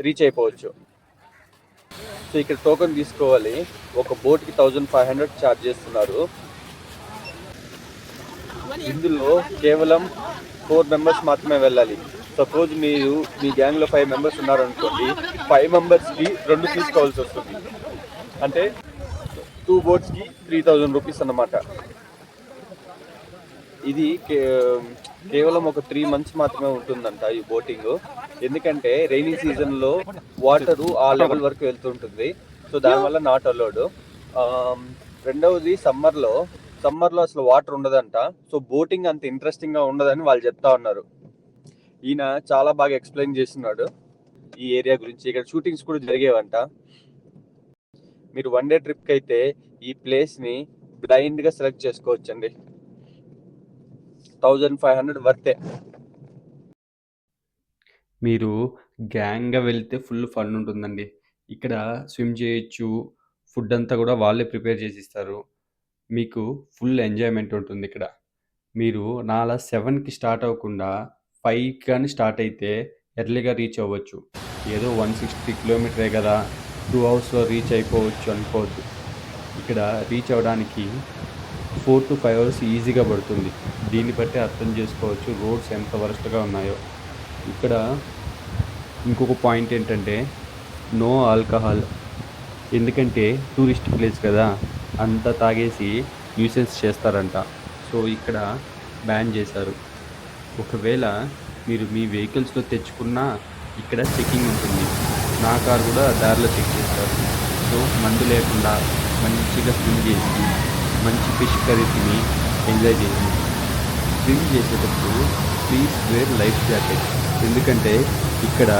Reach అయిపోవచ్చు. So ఇక్కడ token తీసుకోవాలి. ఒక బోట్కి 1500 ఛార్జ్ చేస్తున్నారు. ఇందులో కేవలం 4 మెంబర్స్ మాత్రమే వెళ్ళాలి. సపోజ్ మీరు మీ గ్యాంగ్లో 5 మెంబర్స్ ఉన్నారనుకోండి, 5 మెంబర్స్కి 2 తీసుకోవాల్సి వస్తుంది. అంటే 2 బోట్స్కి 3000 రూపీస్ అన్నమాట. ఇది కేవలం ఒక 3 మంత్స్ మాత్రమే ఉంటుందంట ఈ బోటింగ్. ఎందుకంటే రైనీ సీజన్లో వాటరు ఆ లెవెల్ వరకు వెళ్తుంటుంది. సో దానివల్ల నాట్ అలౌడ్. రెండవది సమ్మర్లో అసలు వాటర్ ఉండదంట. సో బోటింగ్ అంత ఇంట్రెస్టింగ్గా ఉండదని వాళ్ళు చెప్తా ఉన్నారు. ఈయన చాలా బాగా ఎక్స్ప్లెయిన్ చేస్తున్నాడు ఈ ఏరియా గురించి. ఇక్కడ షూటింగ్స్ కూడా జరిగేవంట. మీరు 1 డే ట్రిప్కి అయితే ఈ ప్లేస్ని బ్లైండ్గా సెలెక్ట్ చేసుకోవచ్చండి. 1500 వర్తే. మీరు గ్యాంగ్గా వెళ్తే ఫుల్ ఫన్ ఉంటుందండి. ఇక్కడ స్విమ్ చేయొచ్చు. ఫుడ్ అంతా కూడా వాళ్ళే ప్రిపేర్ చేసి ఇస్తారు. మీకు ఫుల్ ఎంజాయ్మెంట్ ఉంటుంది ఇక్కడ. మీరు నాలా 7కి స్టార్ట్ అవ్వకుండా 5కి కానీ స్టార్ట్ అయితే ఎర్లీగా రీచ్ అవ్వచ్చు. ఏదో 160 కిలోమీటరే కదా 2 అవర్స్లో రీచ్ అయిపోవచ్చు అనుకోవద్దు. ఇక్కడ రీచ్ అవ్వడానికి 4 to 5 అవర్స్ ఈజీగా పడుతుంది. దీన్ని బట్టి అర్థం చేసుకోవచ్చు రోడ్స్ ఎంత వరస్ట్గా ఉన్నాయో. ఇక్కడ ఇంకొక పాయింట్ ఏంటంటే నో ఆల్కహాల్. ఎందుకంటే టూరిస్ట్ ప్లేస్ కదా, అంతా తాగేసి న్యూసెన్స్ చేస్తారంట. సో ఇక్కడ బ్యాన్ చేశారు. ఒకవేళ మీరు మీ వెహికల్స్లో తెచ్చుకున్నా ఇక్కడ చెకింగ్ ఉంటుంది. నా కార్ కూడా దారిలో చెక్ చేస్తారు. సో మందు లేకుండా మంచిగా స్విమ్ చేసి మంచి ఫిష్ కర్రీ తిని ఎంజాయ్ చేయండి. స్విమ్ చేసేటప్పుడు ప్లీజ్ వేర్ లైఫ్ జాకెట్. ఎందుకంటే ఇక్కడ